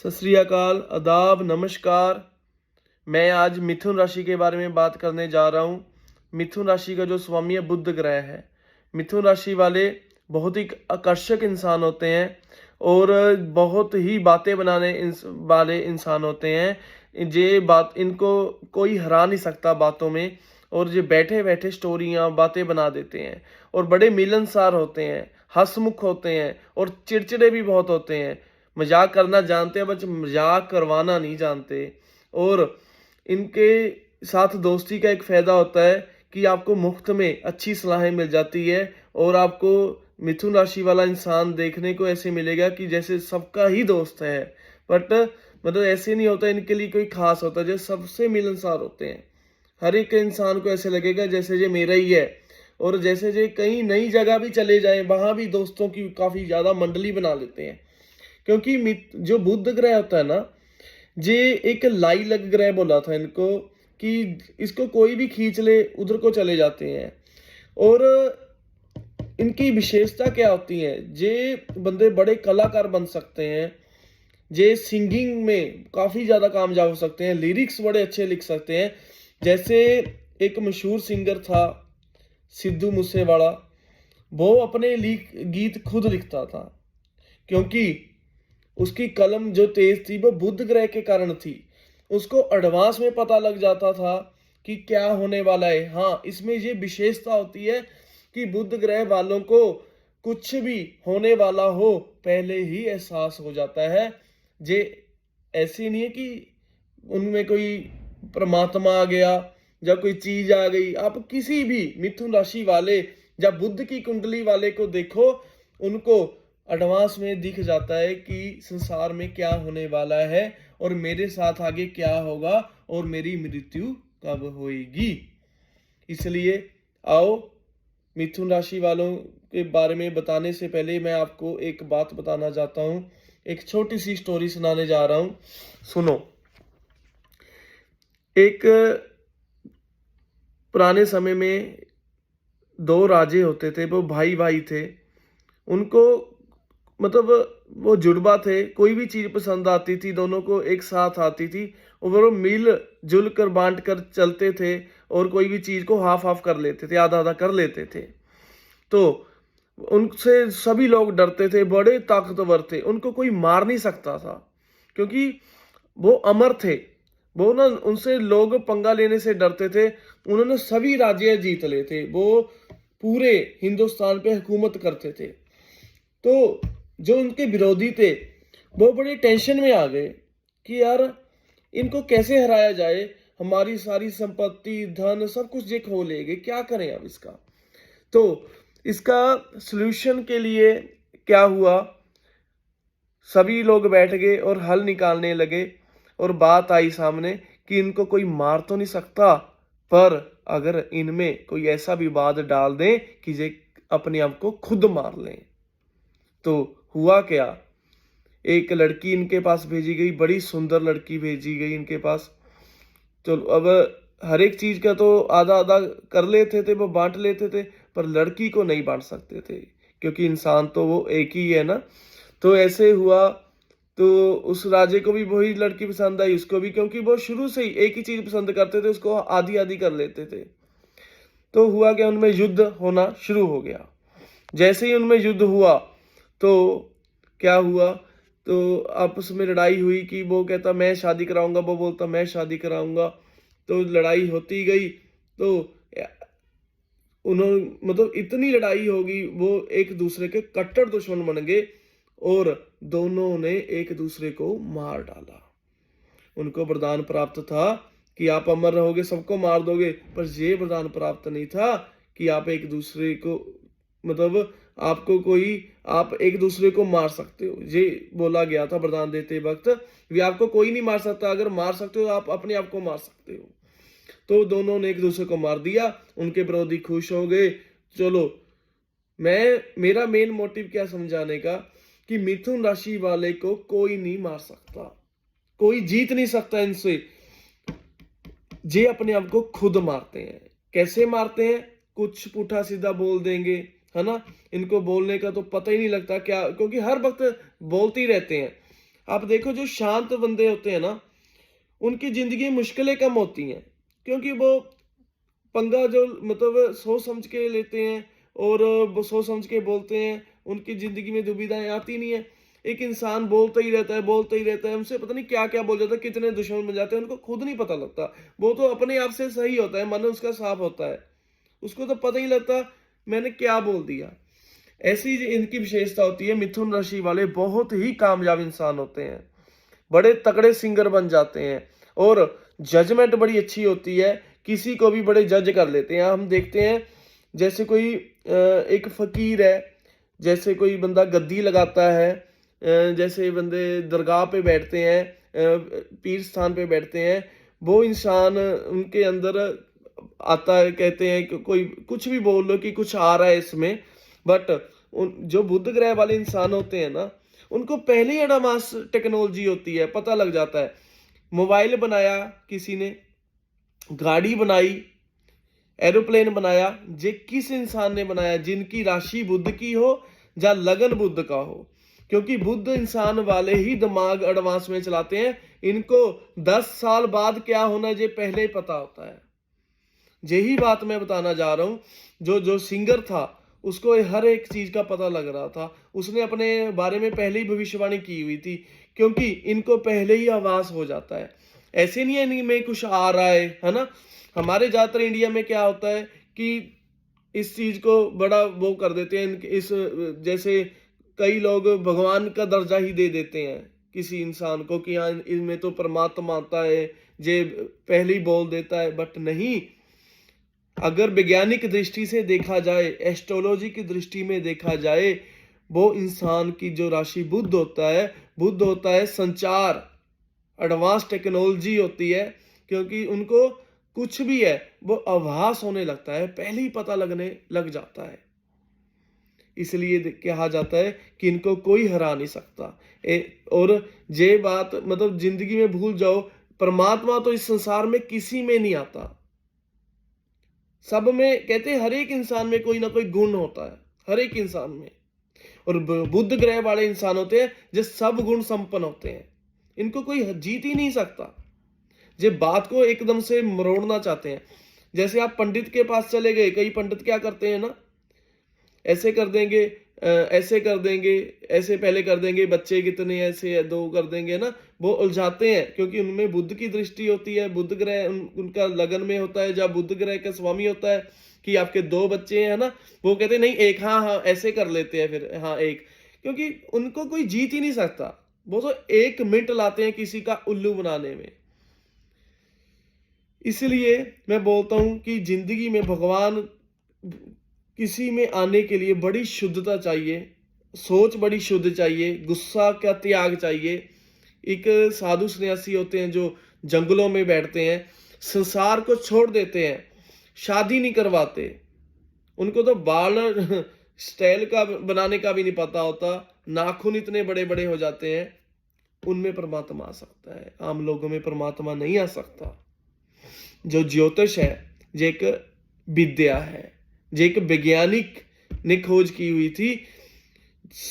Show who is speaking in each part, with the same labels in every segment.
Speaker 1: सत श्री अकाल, आदाब, नमस्कार। मैं आज मिथुन राशि के बारे में बात करने जा रहा हूँ। मिथुन राशि का जो स्वामी है बुध ग्रह है। मिथुन राशि वाले बहुत ही आकर्षक इंसान होते हैं और बहुत ही बातें बनाने वाले इंसान होते हैं। ये बात इनको कोई हरा नहीं सकता बातों में, और ये बैठे बैठे स्टोरियाँ बातें बना देते हैं और बड़े मिलनसार होते हैं, हंसमुख होते हैं और चिड़चिड़े भी बहुत होते हैं। मजाक करना जानते हैं, बस मजाक करवाना नहीं जानते। और इनके साथ दोस्ती का एक फ़ायदा होता है कि आपको मुफ्त में अच्छी सलाहें मिल जाती है, और आपको मिथुन राशि वाला इंसान देखने को ऐसे मिलेगा कि जैसे सबका ही दोस्त है। बट मतलब ऐसे नहीं होता, इनके लिए कोई खास होता है, जो सबसे मिलनसार होते हैं। हर एक इंसान को ऐसे लगेगा जैसे ये मेरा ही है। और जैसे ये कहीं नई जगह भी चले जाएं, वहाँ भी दोस्तों की काफ़ी ज़्यादा मंडली बना लेते हैं। क्योंकि जो बुध ग्रह होता है ना, ये एक लाई लग ग्रह बोला था इनको, कि इसको कोई भी खींच ले उधर को चले जाते हैं। और इनकी विशेषता क्या होती है, ये बंदे बड़े कलाकार बन सकते हैं। ये सिंगिंग में काफ़ी ज़्यादा कामयाब हो सकते हैं, लिरिक्स बड़े अच्छे लिख सकते हैं। जैसे एक मशहूर सिंगर था सिद्धू मूसेवाला, वो अपने गीत खुद लिखता था, क्योंकि उसकी कलम जो तेज थी वो बुध ग्रह के कारण थी। उसको एडवांस में पता लग जाता था कि क्या होने वाला है। हाँ, इसमें ये विशेषता होती है कि बुध ग्रह वालों को कुछ भी होने वाला हो पहले ही एहसास हो जाता है। ये ऐसी नहीं है कि उनमें कोई परमात्मा आ गया या कोई चीज आ गई। आप किसी भी मिथुन राशि वाले या बुध की कुंडली वाले को देखो, उनको एडवांस में दिख जाता है कि संसार में क्या होने वाला है और मेरे साथ आगे क्या होगा और मेरी मृत्यु कब होगी। इसलिए आओ, मिथुन राशि वालों के बारे में बताने से पहले मैं आपको एक बात बताना चाहता हूँ। एक छोटी सी स्टोरी सुनाने जा रहा हूँ, सुनो। एक पुराने समय में दो राजे होते थे, वो भाई भाई थे। उनको मतलब वो जुड़वा थे, कोई भी चीज़ पसंद आती थी दोनों को एक साथ आती थी, और वो मिल जुल कर बांट कर चलते थे, और कोई भी चीज़ को हाफ हाफ कर लेते थे, आधा आधा कर लेते थे। तो उनसे सभी लोग डरते थे, बड़े ताकतवर थे, उनको कोई मार नहीं सकता था, क्योंकि वो अमर थे। वो ना, उनसे लोग पंगा लेने से डरते थे। उन्होंने सभी राज्य जीत लिए थे, वो पूरे हिंदुस्तान पे हुकूमत करते थे। तो जो उनके विरोधी थे वो बड़ी टेंशन में आ गए कि यार इनको कैसे हराया जाए, हमारी सारी संपत्ति धन सब कुछ ये खो लेंगे, क्या करें अब इसका। तो इसका सलूशन के लिए क्या हुआ, सभी लोग बैठ गए और हल निकालने लगे, और बात आई सामने कि इनको कोई मार तो नहीं सकता, पर अगर इनमें कोई ऐसा विवाद डाल दें कि ये अपने आप को खुद मार लें। तो हुआ क्या, एक लड़की इनके पास भेजी गई, बड़ी सुंदर लड़की भेजी गई इनके पास। चलो, अब हर एक चीज का तो आधा आधा कर लेते थे, वो बांट लेते थे, पर लड़की को नहीं बांट सकते थे, क्योंकि इंसान तो वो एक ही है ना। तो ऐसे हुआ, तो उस राजे को भी वही लड़की पसंद आई, उसको भी, क्योंकि वो शुरू से ही एक ही चीज पसंद करते थे, उसको आधी आधी कर लेते थे। तो हुआ क्या, उनमें युद्ध होना शुरू हो गया। जैसे ही उनमें युद्ध हुआ तो क्या हुआ, तो आपस में लड़ाई हुई कि वो कहता मैं शादी कराऊंगा, वो बोलता मैं शादी कराऊंगा। तो लड़ाई होती गई। तो उन्होंने मतलब इतनी लड़ाई होगी, वो एक दूसरे के कट्टर दुश्मन बन गए, और दोनों ने एक दूसरे को मार डाला। उनको वरदान प्राप्त था कि आप अमर रहोगे, सबको मार दोगे, पर ये वरदान प्राप्त नहीं था कि आप एक दूसरे को मतलब आपको कोई आप एक दूसरे को मार सकते हो। ये बोला गया था वरदान देते वक्त, भी आपको कोई नहीं मार सकता, अगर मार सकते हो आप अपने आप को मार सकते हो। तो दोनों ने एक दूसरे को मार दिया, उनके विरोधी खुश हो गए। चलो, मेरा मेन मोटिव क्या समझाने का, कि मिथुन राशि वाले को कोई नहीं मार सकता, कोई जीत नहीं सकता इनसे। ये अपने आप को खुद मारते हैं। कैसे मारते हैं, कुछ पुठा सीधा बोल देंगे, है ना। इनको बोलने का तो पता ही नहीं लगता क्या, क्योंकि हर वक्त बोलते ही रहते हैं। आप देखो जो शांत बंदे होते हैं ना, उनकी ज़िंदगी में मुश्किलें कम होती हैं, क्योंकि वो पंगा जो मतलब सोच समझ के लेते हैं और वो सोच समझ के बोलते हैं, उनकी ज़िंदगी में दुविधाएँ आती नहीं है। एक इंसान बोलता ही रहता है, उनसे पता नहीं क्या-क्या बोल जाता है, कितने दुश्मन बन जाते हैं, उनको खुद नहीं पता लगता। वो तो अपने आप से सही होता है, मन उसका साफ होता है। उसको तो पता ही नहीं लगता मैंने क्या बोल दिया। ऐसी इनकी विशेषता होती है। मिथुन राशि वाले बहुत ही कामयाब इंसान होते हैं, बड़े तगड़े सिंगर बन जाते हैं और जजमेंट बड़ी अच्छी होती है, किसी को भी बड़े जज कर लेते हैं। हम देखते हैं जैसे कोई एक फ़कीर है, जैसे कोई बंदा गद्दी लगाता है, जैसे बंदे दरगाह पे बैठते हैं, पीर स्थान पे बैठते हैं, वो इंसान उनके अंदर आता है, कहते हैं कि कोई कुछ भी बोल लो कि कुछ आ रहा है इसमें, बट उन जो बुध ग्रह वाले इंसान होते हैं ना, उनको पहले ही एडवांस टेक्नोलॉजी होती है, पता लग जाता है। मोबाइल बनाया किसी ने, गाड़ी बनाई, एरोप्लेन बनाया, जे किस इंसान ने बनाया? जिनकी राशि बुध की हो या लगन बुध का हो, क्योंकि बुध इंसान वाले ही दिमाग एडवांस में चलाते हैं। इनको 10 साल बाद क्या होना ये पहले ही पता होता है। यही बात मैं बताना जा रहा हूँ। जो जो सिंगर था, उसको हर एक चीज का पता लग रहा था, उसने अपने बारे में पहले ही भविष्यवाणी की हुई थी, क्योंकि इनको पहले ही आभास हो जाता है। ऐसे नहीं है इनमें कुछ आ रहा है ना। हमारे ज्यादातर इंडिया में क्या होता है कि इस चीज को बड़ा वो कर देते हैं, इस जैसे कई लोग भगवान का दर्जा ही दे देते हैं किसी इंसान को कि हाँ इनमें तो परमात्मा आता है, ये पहले ही बोल देता है, बट नहीं। अगर वैज्ञानिक दृष्टि से देखा जाए, एस्ट्रोलॉजी की दृष्टि में देखा जाए, वो इंसान की जो राशि बुध होता है संचार, एडवांस टेक्नोलॉजी होती है, क्योंकि उनको कुछ भी है वो आभास होने लगता है, पहले ही पता लगने लग जाता है। इसलिए कहा जाता है कि इनको कोई हरा नहीं सकता। और ये बात मतलब जिंदगी में भूल जाओ, परमात्मा तो इस संसार में किसी में नहीं आता। सब में कहते हैं, हर एक इंसान में कोई ना कोई गुण होता है, हर एक इंसान में। और बुध ग्रह वाले इंसान होते हैं जो सब गुण संपन्न होते हैं, इनको कोई जीत ही नहीं सकता। ये बात को एकदम से मरोड़ना चाहते हैं। जैसे आप पंडित के पास चले गए, कई पंडित क्या करते हैं ना, ऐसे कर देंगे, ऐसे कर देंगे, ऐसे पहले कर देंगे, बच्चे कितने ऐसे दो कर देंगे ना, वो उलझाते हैं, क्योंकि उनमें बुध की दृष्टि होती है, बुध ग्रह उनका लगन में होता है, जब बुध ग्रह का स्वामी होता है कि आपके 2 बच्चे हैं ना, वो कहते हैं नहीं एक, हाँ हाँ ऐसे कर लेते हैं, फिर हाँ एक, क्योंकि उनको कोई जीत ही नहीं सकता। वो तो 1 मिनट लाते हैं किसी का उल्लू बनाने में। इसलिए मैं बोलता हूं कि जिंदगी में भगवान किसी में आने के लिए बड़ी शुद्धता चाहिए, सोच बड़ी शुद्ध चाहिए, गुस्सा का त्याग चाहिए। एक साधु सन्यासी होते हैं जो जंगलों में बैठते हैं, संसार को छोड़ देते हैं, शादी नहीं करवाते, उनको तो बाल स्टाइल का बनाने का भी नहीं पता होता, नाखून इतने बड़े बड़े हो जाते हैं। उनमें परमात्मा आ सकता है, आम लोगों में परमात्मा नहीं आ सकता। जो ज्योतिष है ये एक विद्या है, जो एक वैज्ञानिक ने खोज की हुई थी।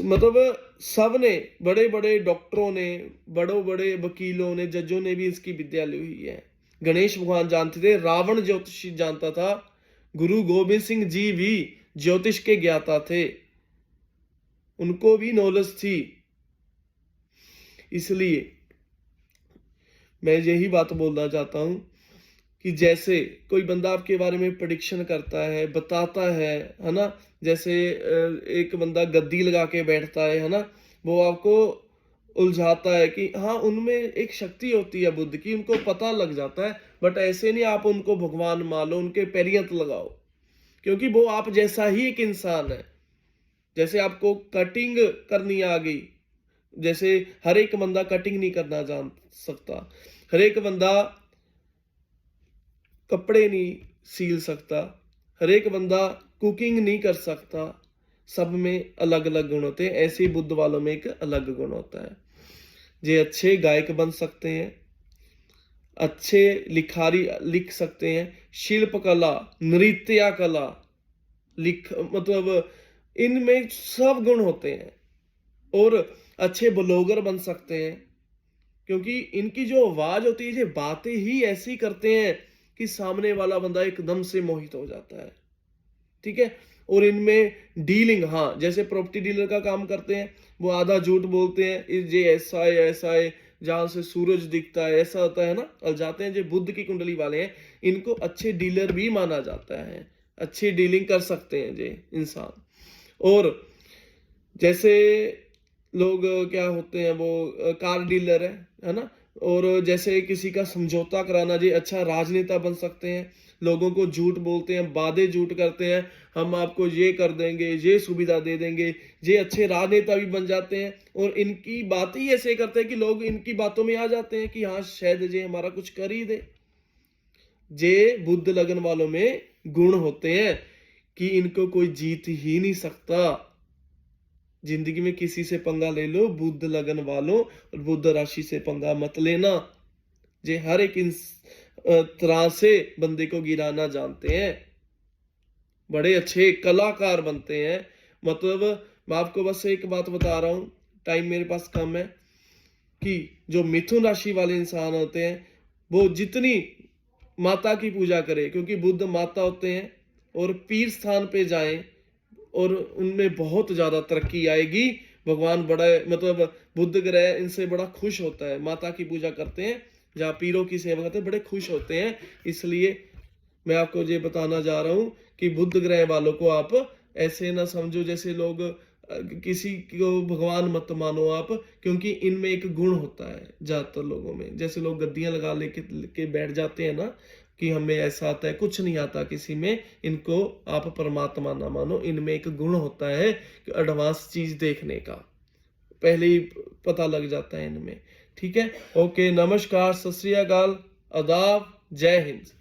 Speaker 1: मतलब सबने, बड़े बड़े डॉक्टरों ने, बड़े बड़े वकीलों ने, जजों ने भी इसकी विद्या ली हुई है। गणेश भगवान जानते थे, रावण ज्योतिष जानता था, गुरु गोविंद सिंह जी भी ज्योतिष के ज्ञाता थे, उनको भी नॉलेज थी। इसलिए मैं यही बात बोलना चाहता हूं कि जैसे कोई बंदा आपके बारे में प्रेडिक्शन करता है, बताता है ना, जैसे एक बंदा गद्दी लगा के बैठता है ना, वो आपको उलझाता है कि हाँ उनमें एक शक्ति होती है बुद्ध की, उनको पता लग जाता है। बट ऐसे नहीं आप उनको भगवान मान लो, उनके पैरियत लगाओ, क्योंकि वो आप जैसा ही एक इंसान है। जैसे आपको कटिंग करनी आ गई, जैसे हर एक बंदा कटिंग नहीं करना जान सकता, हर एक बंदा कपड़े नहीं सील सकता, हर एक बंदा कुकिंग नहीं कर सकता, सब में अलग अलग गुण होते हैं। ऐसे ही बुद्ध वालों में एक अलग गुण होता है। ये अच्छे गायक बन सकते हैं, अच्छे लिखारी लिख सकते हैं, शिल्प कला, नृत्य कला, लिख मतलब इनमें सब गुण होते हैं। और अच्छे ब्लॉगर बन सकते हैं, क्योंकि इनकी जो आवाज होती है, ये बातें ही ऐसी करते हैं कि सामने वाला बंदा एकदम से मोहित हो जाता है। ठीक है। और इनमें डीलिंग, हाँ, जैसे प्रॉपर्टी डीलर का काम करते हैं, वो आधा झूठ बोलते हैं, ये ऐसा है, जहां से सूरज दिखता है ऐसा होता है ना, और जाते हैं जो बुध की कुंडली वाले हैं, इनको अच्छे डीलर भी माना जाता है, अच्छी डीलिंग कर सकते हैं ये इंसान। और जैसे लोग क्या होते हैं, वो कार डीलर है ना, और जैसे किसी का समझौता कराना, जी अच्छा राजनेता बन सकते हैं, लोगों को झूठ बोलते हैं, वादे झूठ करते हैं, हम आपको ये कर देंगे, ये सुविधा दे देंगे, ये अच्छे राजनेता भी बन जाते हैं। और इनकी बातें ही ऐसे करते हैं कि लोग इनकी बातों में आ जाते हैं कि हाँ शायद ये हमारा कुछ कर ही दे। जे बुद्ध लगन वालों में गुण होते हैं कि इनको कोई जीत ही नहीं सकता। जिंदगी में किसी से पंगा ले लो, बुद्ध लगन वालों और बुद्ध राशि से पंगा मत लेना। जे हर एक तरह से बंदे को गिराना जानते हैं, बड़े अच्छे कलाकार बनते हैं। मतलब मैं आपको बस एक बात बता रहा हूं, टाइम मेरे पास कम है, कि जो मिथुन राशि वाले इंसान होते हैं, वो जितनी माता की पूजा करें, क्योंकि बुद्ध माता होते हैं, और पीर स्थान पे जाएं, और उनमें बहुत ज्यादा तरक्की आएगी। भगवान बड़ा, मतलब बुद्ध ग्रह इनसे बड़ा खुश होता है। माता की पूजा करते हैं, जहाँ पीरों की सेवा करते हैं, बड़े खुश होते हैं। इसलिए मैं आपको ये बताना जा रहा हूँ कि बुद्ध ग्रह वालों को आप ऐसे ना समझो जैसे लोग किसी को भगवान मत मानो आप, क्योंकि इनमें एक गुण होता है ज्यादातर लोगों में। जैसे लोग गद्दियां लगा लेके बैठ जाते हैं ना कि हमें ऐसा आता है, कुछ नहीं आता किसी में। इनको आप परमात्मा ना मानो, इनमें एक गुण होता है कि एडवांस चीज देखने का पहले ही पता लग जाता है इनमें। ठीक है, ओके, नमस्कार, सत श्री अकाल, आदाब, जय हिंद।